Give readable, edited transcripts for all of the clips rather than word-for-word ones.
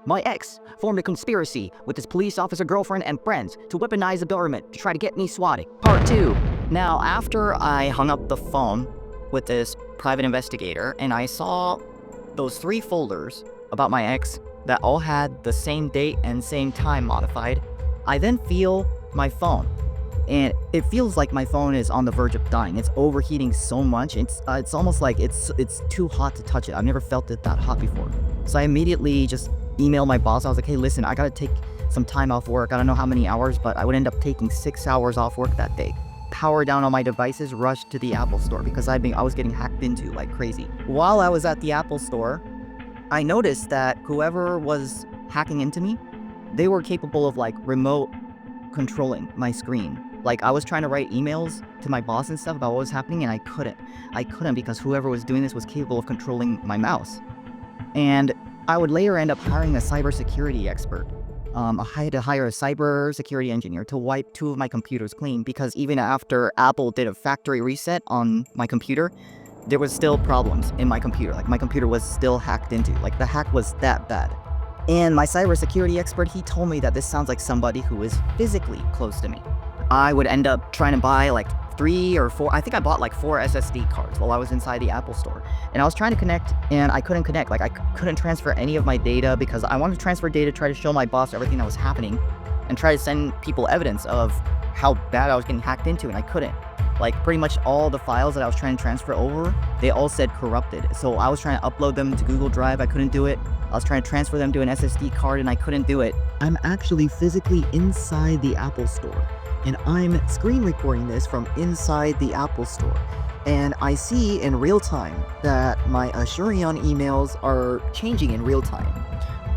My ex formed a conspiracy with his police officer girlfriend and friends to weaponize the government to try to get me swatted. Part 2. Now, after I hung up the phone with this private investigator and I saw those 3 folders about my ex that all had the same date and same time modified, I then feel my phone. And it feels like my phone is on the verge of dying. It's overheating so much. It's almost like it's too hot to touch it. I've never felt it that hot before. So I immediately just emailed my boss. I was like, hey, listen, I gotta take some time off work. I don't know how many hours, but I would end up taking 6 hours off work that day. Power down on my devices, rushed to the Apple store because I was getting hacked into like crazy. While I was at the Apple store, I noticed that whoever was hacking into me, they were capable of like remote controlling my screen. Like, I was trying to write emails to my boss and stuff about what was happening, and I couldn't because whoever was doing this was capable of controlling my mouse. And I would later end up hiring a cybersecurity expert. I had to hire a cybersecurity engineer to wipe 2 of my computers clean because even after Apple did a factory reset on my computer, there was still problems in my computer. Like, my computer was still hacked into. Like, the hack was that bad. And my cybersecurity expert, he told me that this sounds like somebody who is physically close to me. I would end up trying to buy like 3 or 4, I think I bought like 4 SSD cards while I was inside the Apple store. And I was trying to connect and I couldn't connect. Like, I couldn't transfer any of my data because I wanted to transfer data, try to show my boss everything that was happening and try to send people evidence of how bad I was getting hacked into, and I couldn't. Like, pretty much all the files that I was trying to transfer over, they all said corrupted. So I was trying to upload them to Google Drive, I couldn't do it. I was trying to transfer them to an SSD card and I couldn't do it. I'm actually physically inside the Apple store. And I'm screen recording this from inside the Apple store. And I see in real time that my Asurion emails are changing in real time.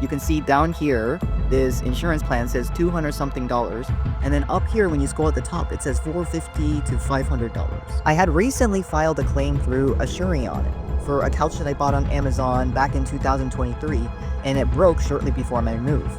You can see down here, this insurance plan says $200 something, and then up here when you scroll at the top, it says $450 to $500. I had recently filed a claim through Asurion for a couch that I bought on Amazon back in 2023, and it broke shortly before my move.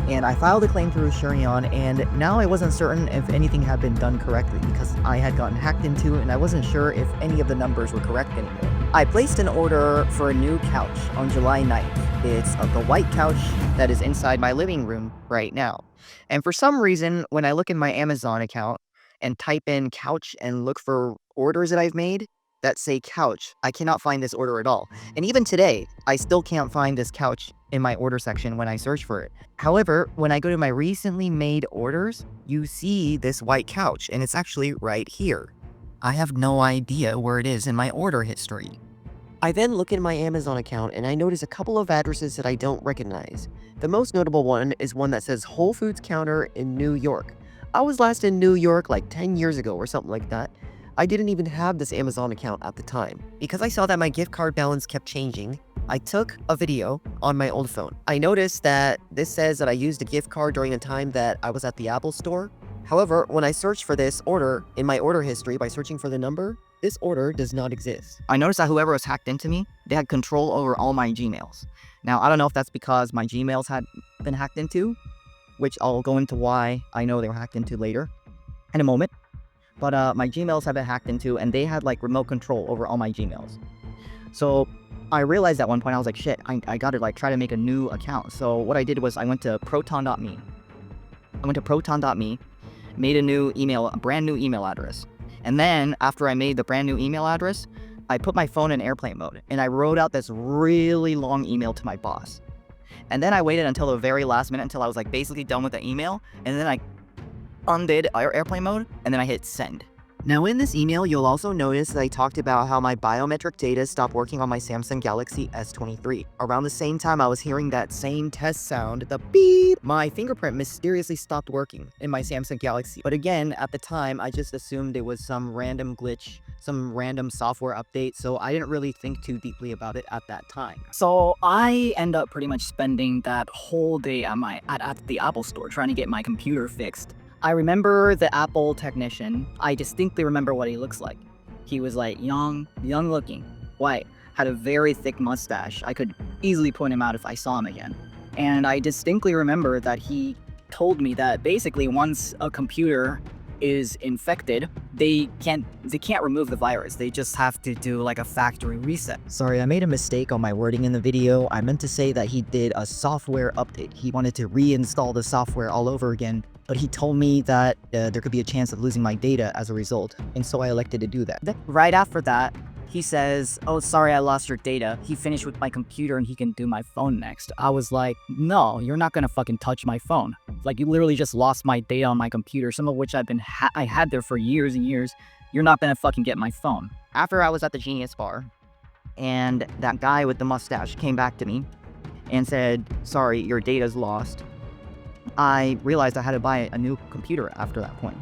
And I filed a claim through Asurion, and now I wasn't certain if anything had been done correctly because I had gotten hacked into and I wasn't sure if any of the numbers were correct anymore. I placed an order for a new couch on July 9th. It's the white couch that is inside my living room right now. And for some reason, when I look in my Amazon account and type in couch and look for orders that I've made that say couch, I cannot find this order at all. And even today, I still can't find this couch in my order section when I search for it. However, when I go to my recently made orders, you see this white couch, and it's actually right here. I have no idea where it is in my order history. I then look in my Amazon account and I notice a couple of addresses that I don't recognize. The most notable one is one that says Whole Foods counter in New York. I was last in New York like 10 years ago or something like that. I didn't even have this Amazon account at the time. Because I saw that my gift card balance kept changing, I took a video on my old phone. I noticed that this says that I used a gift card during a time that I was at the Apple store. However, when I searched for this order in my order history by searching for the number, this order does not exist. I noticed that whoever was hacked into me, they had control over all my Gmails. Now, I don't know if that's because my Gmails had been hacked into, which I'll go into why I know they were hacked into later in a moment. But my Gmails have been hacked into, and they had like remote control over all my Gmails. So I realized at one point, I was like, shit, I gotta like try to make a new account. So what I did was I went to proton.me. Made a brand new email address. And then after I made the brand new email address, I put my phone in airplane mode and I wrote out this really long email to my boss. And then I waited until the very last minute until I was like basically done with the email. And then I undid airplane mode and then I hit send. Now in this email, you'll also notice that I talked about how my biometric data stopped working on my Samsung Galaxy S23. Around the same time I was hearing that same test sound, the beep, my fingerprint mysteriously stopped working in my Samsung Galaxy. But again, at the time, I just assumed it was some random glitch, some random software update, so I didn't really think too deeply about it at that time. So I end up pretty much spending that whole day at the Apple store trying to get my computer fixed. I remember the Apple technician. I distinctly remember what he looks like. He was like young looking, white, had a very thick mustache. I could easily point him out if I saw him again. And I distinctly remember that he told me that basically once a computer is infected, they can't remove the virus. They just have to do like a factory reset. Sorry, I made a mistake on my wording in the video. I meant to say that he did a software update. He wanted to reinstall the software all over again, but he told me that there could be a chance of losing my data as a result, and so I elected to do that. Right after that, he says, "Oh, sorry, I lost your data. He finished with my computer and he can do my phone next." I was like, "No, you're not gonna fucking touch my phone. Like, you literally just lost my data on my computer, some of which I had there for years and years. You're not gonna fucking get my phone." After I was at the Genius Bar, and that guy with the mustache came back to me and said, "Sorry, your data's lost," I realized I had to buy a new computer after that point.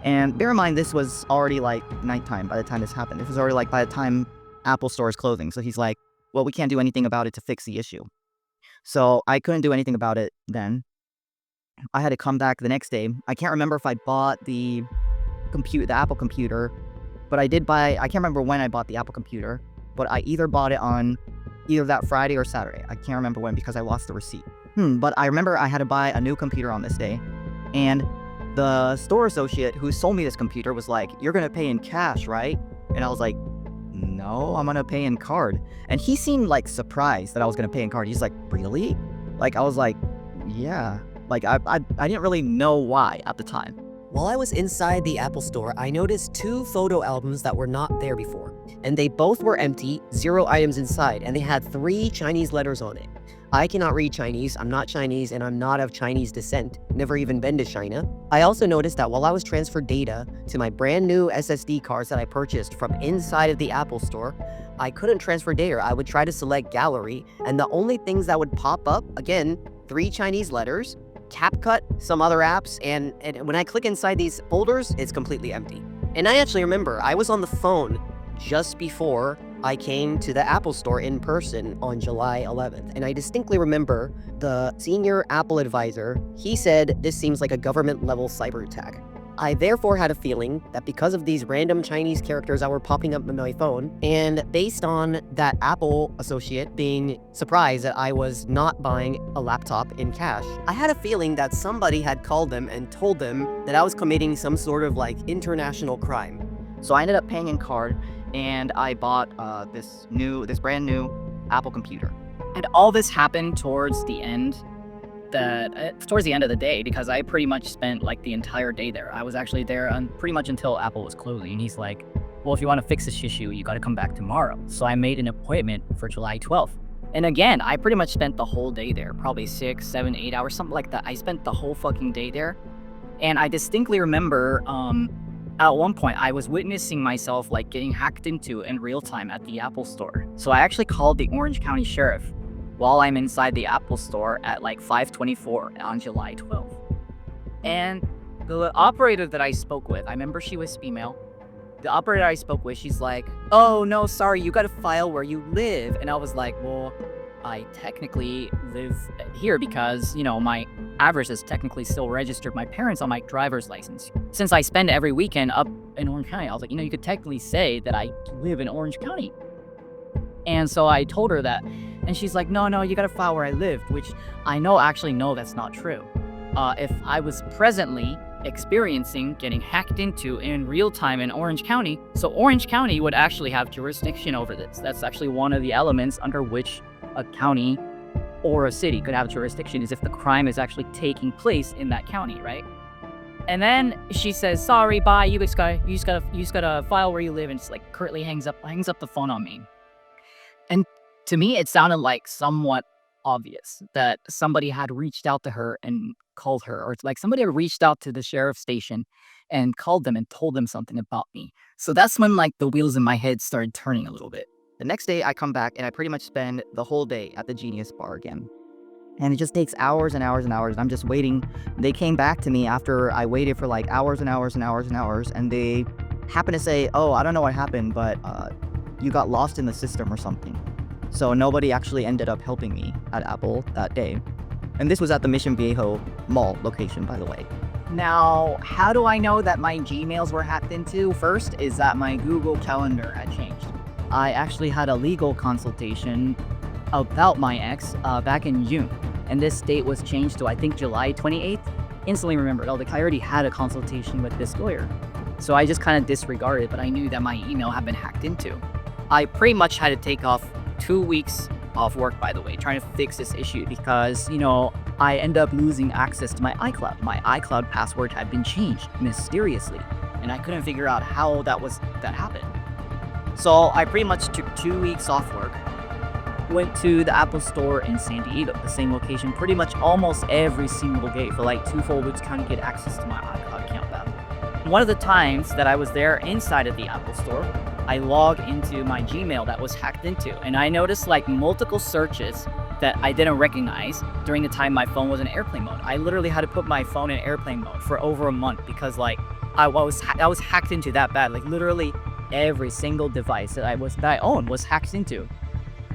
And bear in mind, this was already like nighttime by the time this happened. This was already like by the time Apple Store is closing. So he's like, "Well, we can't do anything about it to fix the issue." So I couldn't do anything about it then. I had to come back the next day. I can't remember if I bought the Apple computer, but I can't remember when I bought the Apple computer, but I either bought it on either that Friday or Saturday. I can't remember when because I lost the receipt. But I remember I had to buy a new computer on this day, and the store associate who sold me this computer was like, "You're gonna pay in cash, right?" And I was like, "No, I'm gonna pay in card." And he seemed like surprised that I was gonna pay in card. He's like, "Really?" Like, I was like, "Yeah." Like, I didn't really know why at the time. While I was inside the Apple Store, I noticed 2 photo albums that were not there before. And they both were empty, 0 items inside, and they had 3 Chinese letters on it. I cannot read Chinese, I'm not Chinese, and I'm not of Chinese descent, never even been to China. I also noticed that while I was transferred data to my brand new SSD cards that I purchased from inside of the Apple Store, I couldn't transfer data. I would try to select gallery, and the only things that would pop up, again, 3 Chinese letters, CapCut, some other apps, and when I click inside these folders, it's completely empty. And I actually remember, I was on the phone just before I came to the Apple Store in person on July 11th, and I distinctly remember the senior Apple advisor, he said, "This seems like a government-level cyber attack." I therefore had a feeling that because of these random Chinese characters that were popping up on my phone, and based on that Apple associate being surprised that I was not buying a laptop in cash, I had a feeling that somebody had called them and told them that I was committing some sort of like international crime. So I ended up paying in card, and I bought this brand new Apple computer. And all this happened towards the end of the day, because I pretty much spent like the entire day there. I was actually there pretty much until Apple was closing. And he's like, "Well, if you want to fix this issue, you got to come back tomorrow." So I made an appointment for July 12th. And again, I pretty much spent the whole day there, probably 6, 7, 8 hours, something like that. I spent the whole fucking day there. And I distinctly remember at one point, I was witnessing myself like getting hacked into in real time at the Apple Store. So I actually called the Orange County Sheriff while I'm inside the Apple Store at like 5:24 on July 12th. And the operator that I spoke with, I remember she was female. The operator I spoke with, she's like, "Oh, no, sorry, you got to file where you live." And I was like, "Well, I technically live here because, you know, my address is technically still registered my parents on my driver's license. Since I spend every weekend up in Orange County," I was like, "You know, you could technically say that I live in Orange County." And so I told her that, and she's like, no, you gotta file where I lived," which I actually know that's not true. If I was presently experiencing getting hacked into in real time in Orange County, so Orange County would actually have jurisdiction over this. That's actually one of the elements under which a county or a city could have jurisdiction, is if the crime is actually taking place in that county, right? And then she says, "Sorry, bye. You just gotta file where you live," and just like curtly hangs up the phone on me. And to me, it sounded like somewhat obvious that somebody had reached out to her and called her, or like somebody had reached out to the sheriff's station and called them and told them something about me. So that's when like the wheels in my head started turning a little bit. The next day I come back and I pretty much spend the whole day at the Genius Bar again. And it just takes hours and hours and hours. I'm just waiting. They came back to me after I waited for like hours and hours and hours and hours. And they happened to say, "Oh, I don't know what happened, but you got lost in the system or something." So nobody actually ended up helping me at Apple that day. And this was at the Mission Viejo Mall location, by the way. Now, how do I know that my Gmails were hacked into? First is that my Google Calendar had changed. I actually had a legal consultation about my ex back in June. And this date was changed to, I think, July 28th. instantly remembered, oh, like I already had a consultation with this lawyer. So I just kind of disregarded, but I knew that my email had been hacked into. I pretty much had to take off 2 weeks off work, by the way, trying to fix this issue because, I ended up losing access to my iCloud. My iCloud password had been changed mysteriously, and I couldn't figure out how that happened. So I pretty much took 2 weeks off work, went to the Apple store in San Diego, the same location, pretty much almost every single day for like 2 full weeks, trying to get access to my iCloud account back. One of the times that I was there inside of the Apple store, I logged into my Gmail that was hacked into, and I noticed like multiple searches that I didn't recognize during the time my phone was in airplane mode. I literally had to put my phone in airplane mode for over a month because like I was hacked into that bad. Like literally every single device that I owned was hacked into,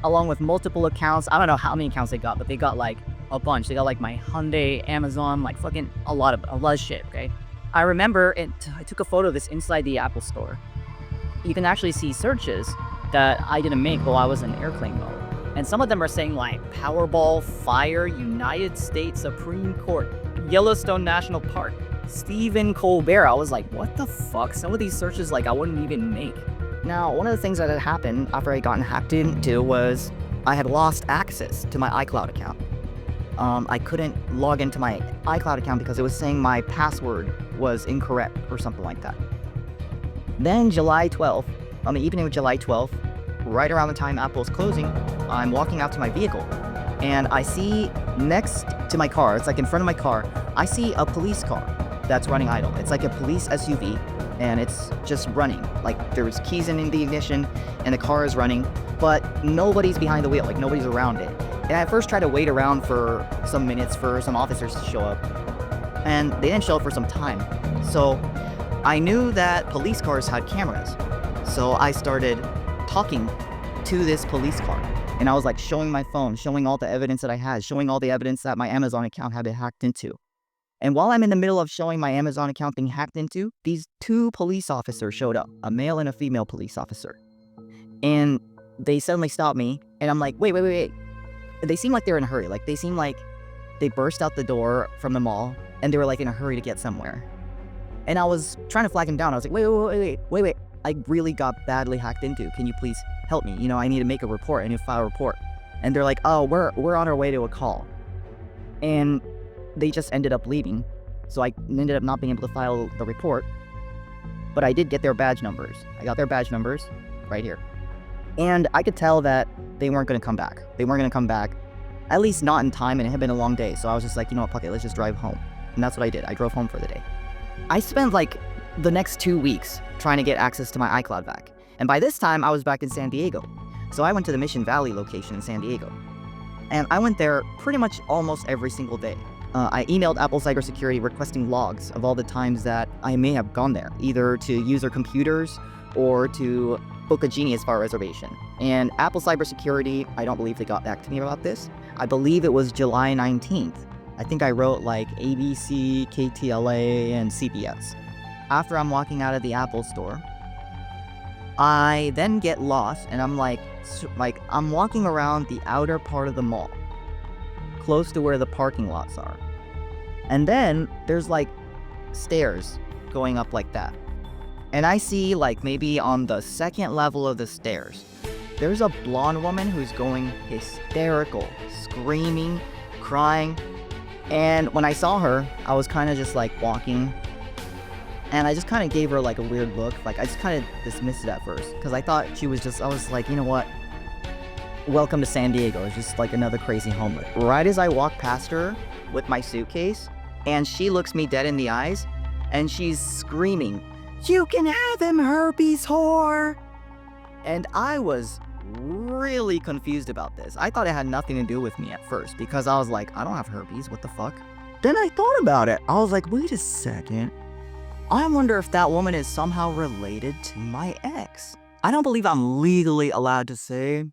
along with multiple accounts. I don't know how many accounts they got, but they got like a bunch. They got like my Hyundai, Amazon, like fucking a lot of shit. Okay, I remember I took a photo of this inside the Apple store. You can actually see searches that I didn't make while I was in airplane mode. And some of them are saying like Powerball, Fire, United States Supreme Court, Yellowstone National Park, Stephen Colbert. I was like, what the fuck? Some of these searches like I wouldn't even make. Now, one of the things that had happened after I gotten hacked into was I had lost access to my iCloud account. I couldn't log into my iCloud account because it was saying my password was incorrect or something like that. Then July 12th, on the evening of July 12th, right around the time Apple's closing, I'm walking out to my vehicle, and I see next to my car, it's like in front of my car, I see a police car that's running idle. It's like a police SUV, and it's just running. Like there's keys in the ignition, and the car is running, but nobody's behind the wheel, like nobody's around it. And I first tried to wait around for some minutes for some officers to show up, and they didn't show up for some time. So I knew that police cars had cameras, so I started talking to this police car, and I was like showing my phone, showing all the evidence that I had, showing all the evidence that my Amazon account had been hacked into. And while I'm in the middle of showing my Amazon account being hacked into, these 2 police officers showed up, a male and a female police officer, and they suddenly stopped me, and I'm like, wait. They seemed like they were in a hurry, like they seemed like they burst out the door from the mall, and they were like in a hurry to get somewhere. And I was trying to flag him down. I was like, wait. I really got badly hacked into. Can you please help me? I need to make a report. I need to file a report. And they're like, oh, we're on our way to a call. And they just ended up leaving. So I ended up not being able to file the report. But I did get their badge numbers. I got their badge numbers right here. And I could tell that they weren't going to come back. They weren't going to come back, at least not in time, and it had been a long day. So I was just like, fuck it, let's just drive home. And that's what I did. I drove home for the day. I spent like the next 2 weeks trying to get access to my iCloud back. And by this time, I was back in San Diego. So I went to the Mission Valley location in San Diego. And I went there pretty much almost every single day. I emailed Apple Cybersecurity requesting logs of all the times that I may have gone there, either to use their computers or to book a Genius Bar reservation. And Apple Cybersecurity, I don't believe they got back to me about this. I believe it was July 19th. I think I wrote like ABC, KTLA, and CBS. After I'm walking out of the Apple store, I then get lost, and I'm like I'm walking around the outer part of the mall, close to where the parking lots are. And then there's like stairs going up like that. And I see like maybe on the second level of the stairs, there's a blonde woman who's going hysterical, screaming, crying. And when I saw her, I was kind of just like walking, and I just kind of gave her like a weird look. Like I just kind of dismissed it at first because I thought she was I was like, you know what? Welcome to San Diego. It's just like another crazy homeless. Right as I walk past her with my suitcase, and she looks me dead in the eyes, and she's screaming, "You can have him, herpes whore!" And I was really confused about this. I thought it had nothing to do with me at first because I was like, I don't have herpes, what the fuck? Then I thought about it. I was like, wait a second. I wonder if that woman is somehow related to my ex. I don't believe I'm legally allowed to say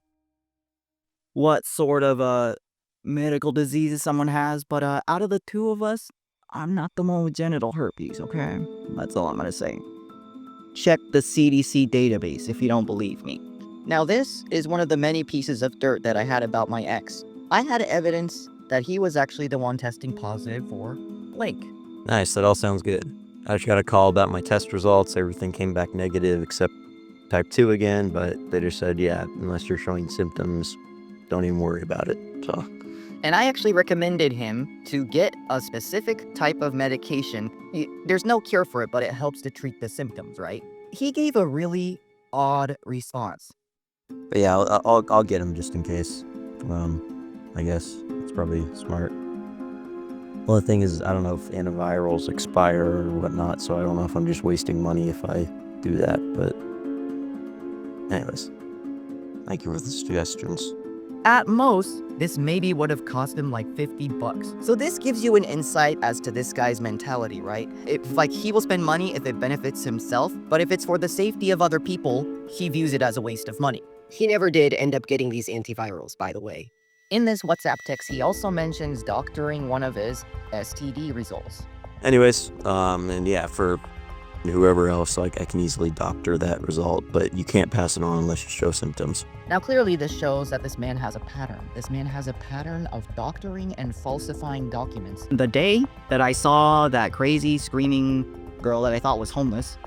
what sort of medical diseases someone has, but out of the 2 of us, I'm not the one with genital herpes, okay? That's all I'm gonna say. Check the CDC database if you don't believe me. Now this is one of the many pieces of dirt that I had about my ex. I had evidence that he was actually the one testing positive for blank. Nice, that all sounds good. I just got a call about my test results. Everything came back negative except type 2 again, but they just said, yeah, unless you're showing symptoms, don't even worry about it. So, And I actually recommended him to get a specific type of medication. There's no cure for it, but it helps to treat the symptoms, right? He gave a really odd response. but yeah, I'll get him just in case. I guess it's probably smart. Well, the thing is, I don't know if antivirals expire or whatnot, so I don't know if I'm just wasting money if I do that, but anyways, thank you for the suggestions. At most, this maybe would have cost him like $50. So this gives you an insight as to this guy's mentality, right? If like he will spend money if it benefits himself, but if it's for the safety of other people, he views it as a waste of money. He never did end up getting these antivirals, by the way. In this WhatsApp text, he also mentions doctoring one of his STD results. Anyways, and yeah, for whoever else, like, I can easily doctor that result, but you can't pass it on unless you show symptoms. Now clearly this shows that this man has a pattern. This man has a pattern of doctoring and falsifying documents. The day that I saw that crazy screaming girl that I thought was homeless,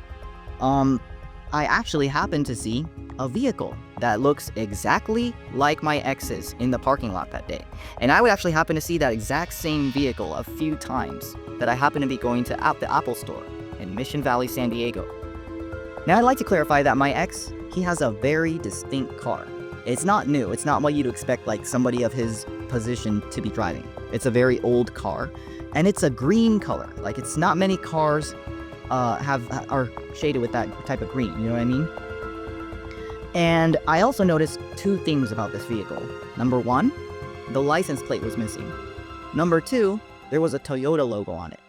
I actually happened to see a vehicle that looks exactly like my ex's in the parking lot that day. And I would actually happen to see that exact same vehicle a few times that I happened to be going to the Apple store in Mission Valley, San Diego. Now I'd like to clarify that my ex, he has a very distinct car. It's not new. It's not what you'd expect like somebody of his position to be driving. It's a very old car, and it's a green color. Like, it's not many cars are shaded with that type of green, you know what I mean? And I also noticed two things about this vehicle. Number one, the license plate was missing. Number two, there was a Toyota logo on it.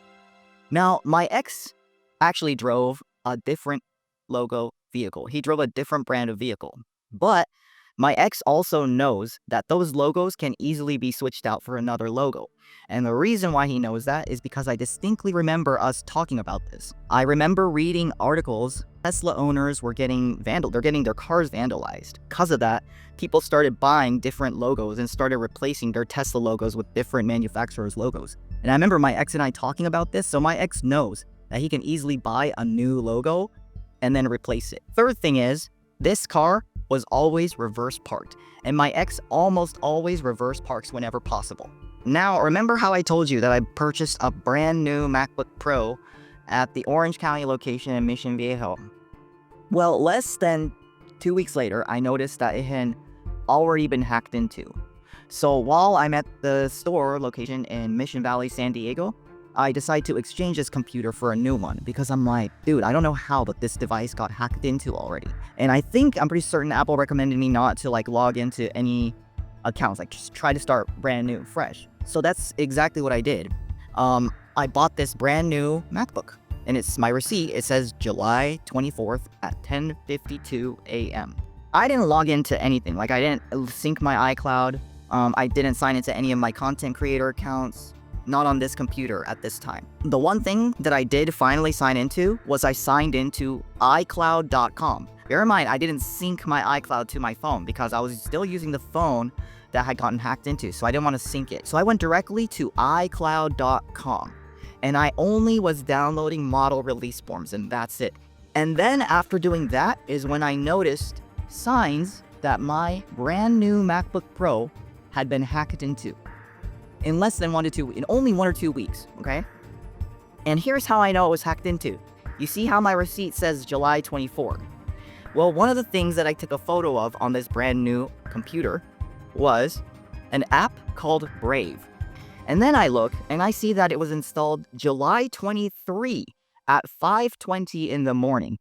Now, my ex actually drove a different logo vehicle. He drove a different brand of vehicle. But my ex also knows that those logos can easily be switched out for another logo. And the reason why he knows that is because I distinctly remember us talking about this. I remember reading articles. Tesla owners were getting they're getting their cars vandalized. Because of that, people started buying different logos and started replacing their Tesla logos with different manufacturers' logos. And I remember my ex and I talking about this, so my ex knows that he can easily buy a new logo and then replace it. Third thing is, this car was always reverse parked, and my ex almost always reverse parks whenever possible. Now, remember how I told you that I purchased a brand new MacBook Pro at the Orange County location in Mission Viejo? Well, less than 2 weeks later, I noticed that it had already been hacked into. So while I'm at the store location in Mission Valley, San Diego, I decide to exchange this computer for a new one because I'm like, dude, I don't know how, but this device got hacked into already. And I'm pretty certain Apple recommended me not to like log into any accounts, like just try to start brand new, fresh. So that's exactly what I did. I bought this brand new MacBook, and it's my receipt. It says July 24th at 10:52 a.m. I didn't log into anything. Like, I didn't sync my iCloud. I didn't sign into any of my content creator accounts. Not on this computer at this time. The one thing that I did finally sign into was I signed into iCloud.com. Bear in mind, I didn't sync my iCloud to my phone because I was still using the phone that had gotten hacked into, so I didn't want to sync it. So I went directly to iCloud.com, and I only was downloading model release forms, and that's it. And then after doing that is when I noticed signs that my brand new MacBook Pro had been hacked into. In less than in only 1 or 2 weeks, okay? And here's how I know it was hacked into. You see how my receipt says July 24? Well, one of the things that I took a photo of on this brand new computer was an app called Brave. And then I look and I see that it was installed July 23 at 5:20 in the morning.